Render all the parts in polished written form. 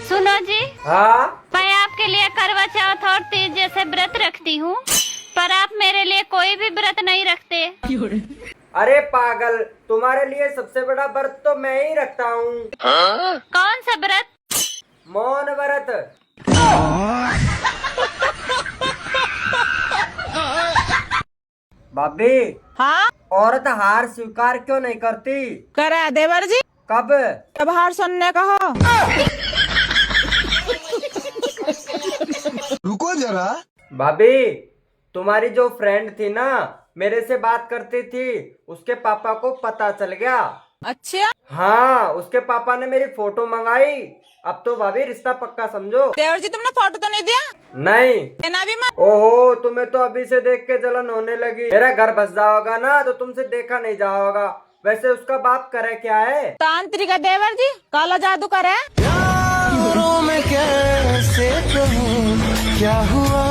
सुनो जी, हाँ मैं आपके लिए करवा चौथ और तीज जैसे व्रत रखती हूँ, पर आप मेरे लिए कोई भी व्रत नहीं रखते। अरे पागल, तुम्हारे लिए सबसे बड़ा व्रत तो मैं ही रखता हूँ। कौन सा व्रत? मौन व्रत। भाभी, हाँ औरत हार स्वीकार क्यों नहीं करती? करा देवर जी, कब? तब हार सुनने का हो। रुको जरा। भाभी, तुम्हारी जो फ्रेंड थी ना, मेरे से बात करती थी, उसके पापा को पता चल गया। अच्छा हाँ, उसके पापा ने मेरी फोटो मंगाई। अब तो भाभी रिश्ता पक्का समझो। देवर जी, तुमने फोटो तो नहीं दिया? नहीं। देना भी मत। ओहो, तुम्हें तो अभी से देख के जलन होने लगी। मेरा घर बस जाओगा ना तो तुमसे देखा नहीं जाओगा। वैसे उसका बाप करे क्या है? तांत्रिक है देवर जी, काला जादू करे। में कैसे कहूँ क्या हुआ,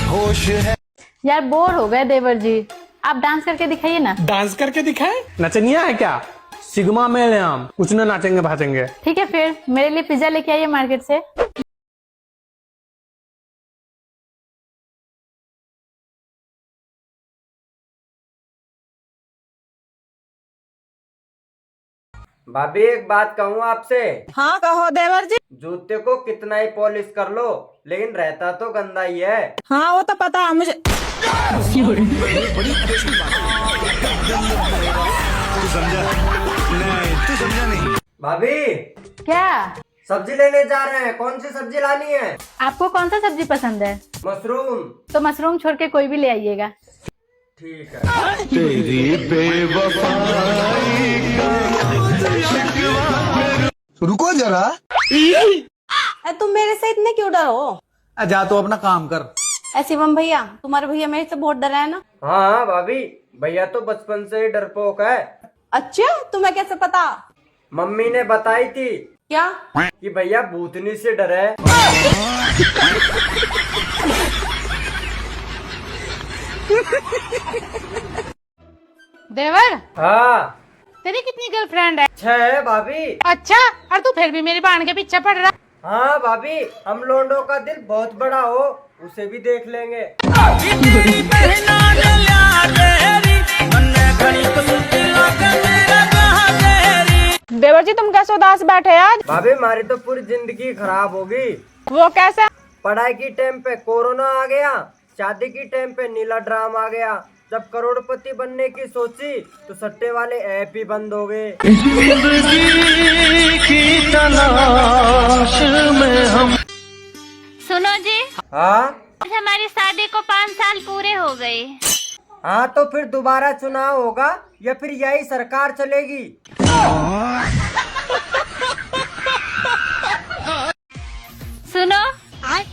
होश है। यार बोर हो गए देवर जी, आप डांस करके दिखाइए ना। डांस करके दिखाए? नचनिया है क्या? सिग्मा मेल हम कुछ न नाचेंगे भाचेंगे। ठीक है, फिर मेरे लिए पिज्जा लेके आइए मार्केट से। भाभी, एक बात कहूँ आपसे। हाँ कहो देवर जी। जूते को कितना ही पॉलिश कर लो, लेकिन रहता तो गंदा ही है। हाँ वो तो पता है मुझे। तू समझा नहीं। भाभी, क्या? सब्जी लेने जा रहे हैं। कौन सी सब्जी लानी है? आपको कौन सा सब्जी पसंद है? मशरूम। तो मशरूम छोड़ के कोई भी ले आइएगा। ठीक है। तेरी बेवफाई का रुको जरा। तुम मेरे से इतने क्यों डर हो? जा तो अपना काम कर। शिवम भैया, तुम्हारे भैया मेरे से बहुत डरा है ना? हाँ भाभी, भैया तो बचपन से ही डरपोक है। अच्छा, तुम्हें कैसे पता? मम्मी ने बताई थी क्या? कि भैया भूतनी से डरे। देवर, हाँ, तेरी कितनी गर्लफ्रेंड है? 6 है भाभी। अच्छा, और तू फिर भी मेरी बहन के पीछे पड़ रहा। हाँ भाभी, हम लोंडो का दिल बहुत बड़ा हो, उसे भी देख लेंगे। देवर जी, तुम कैसे उदास बैठे आज? भाभी, हमारी तो पूरी जिंदगी खराब होगी। वो कैसे? पढ़ाई की टाइम पे कोरोना आ गया, शादी की टाइम पे नीला ड्राम आ गया, जब करोड़पति बनने की सोची तो सट्टे वाले ऐप ही बंद हो गए। सुनो जी, हाँ आज हमारी शादी को 5 साल पूरे हो गए। हाँ, तो फिर दोबारा चुनाव होगा या फिर यही सरकार चलेगी? सुनो,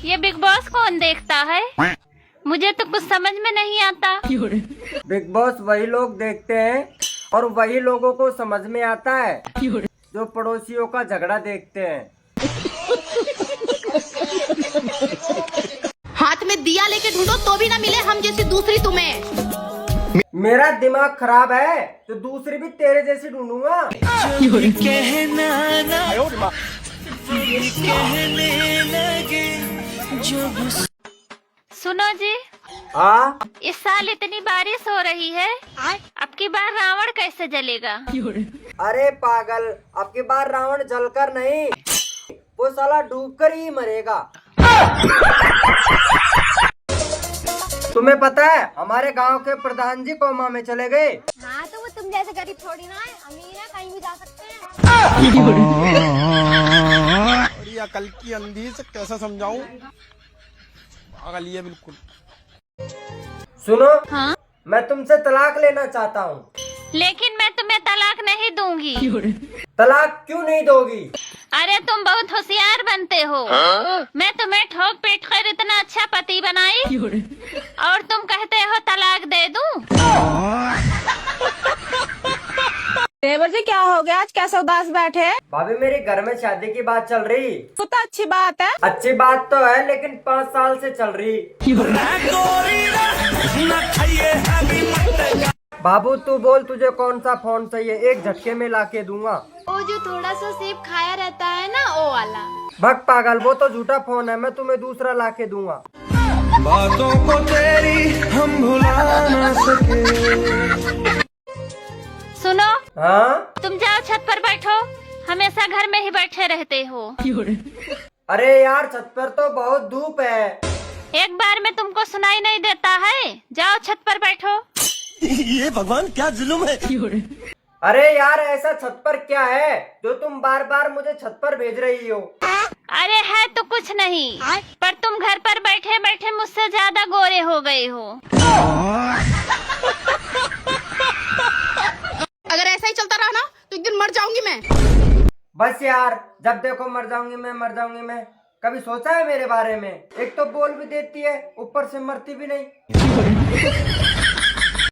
ये बिग बॉस कौन देखता है? मुझे तो कुछ समझ में नहीं आता। बिग बॉस वही लोग देखते हैं और वही लोगों को समझ में आता है जो पड़ोसियों का झगड़ा देखते हैं। हाथ में दिया लेके ढूंढो तो भी ना मिले हम जैसी दूसरी तुम्हें। मेरा दिमाग खराब है तो दूसरी भी तेरे जैसी ढूंढूंगा। सुनो जी, हाँ, इस साल इतनी बारिश हो रही है, अब की बार रावण कैसे जलेगा? अरे पागल, अब की बार रावण जलकर नहीं, वो साला डूबकर ही मरेगा। तुम्हें पता है हमारे गांव के प्रधान जी कोमा में चले गए। हाँ तो वो तुम जैसे गरीब थोड़ी ना है, अमीर है, कहीं भी जा सकते हैं। और ये अकल की अंधी से कैसा समझाऊं? पागल ये बिल्कुल। सुनो, हाँ? मैं तुमसे तलाक लेना चाहता हूँ। लेकिन मैं तुम्हें तलाक नहीं दूंगी। तलाक क्यों नहीं दोगी? अरे तुम बहुत होशियार बनते हो। मैं तुम्हें ठोक पीट कर इतना अच्छा पति बनाई और तुम कहते हो तलाक दे दूं? देवर जी, क्या हो गया आज, कैसे उदास बैठे? भाभी, मेरे घर में शादी की बात चल रही। वो तो अच्छी बात है। अच्छी बात तो है, लेकिन 5 साल से चल रही। बाबू तू बोल तुझे कौन सा फोन चाहिए, एक झटके में लाके दूंगा। वो जो थोड़ा सा सेब खाया रहता है ना, वो वाला। भग पागल, वो तो झूठा फोन है, मैं तुम्हें दूसरा लाके दूंगा। बातों को तेरी हम भुला ना सके। सुनो, हाँ तुम जाओ छत पर बैठो, हमेशा घर में ही बैठे रहते हो। अरे यार छत पर तो बहुत धूप है। एक बार में तुमको सुनाई नहीं देता है? जाओ छत पर बैठो। ये भगवान क्या जुल्म है। अरे यार ऐसा छत पर क्या है जो तुम बार बार मुझे छत पर भेज रही हो? अरे है तो कुछ नहीं, पर तुम घर पर बैठे बैठे मुझसे ज्यादा गोरे हो गए हो। अगर ऐसा ही चलता रहा ना तो एक दिन मर जाऊंगी मैं। बस यार, जब देखो मर जाऊंगी मैं, मर जाऊंगी मैं। कभी सोचा है मेरे बारे में? एक तो बोल भी देती है, ऊपर से मरती भी नहीं।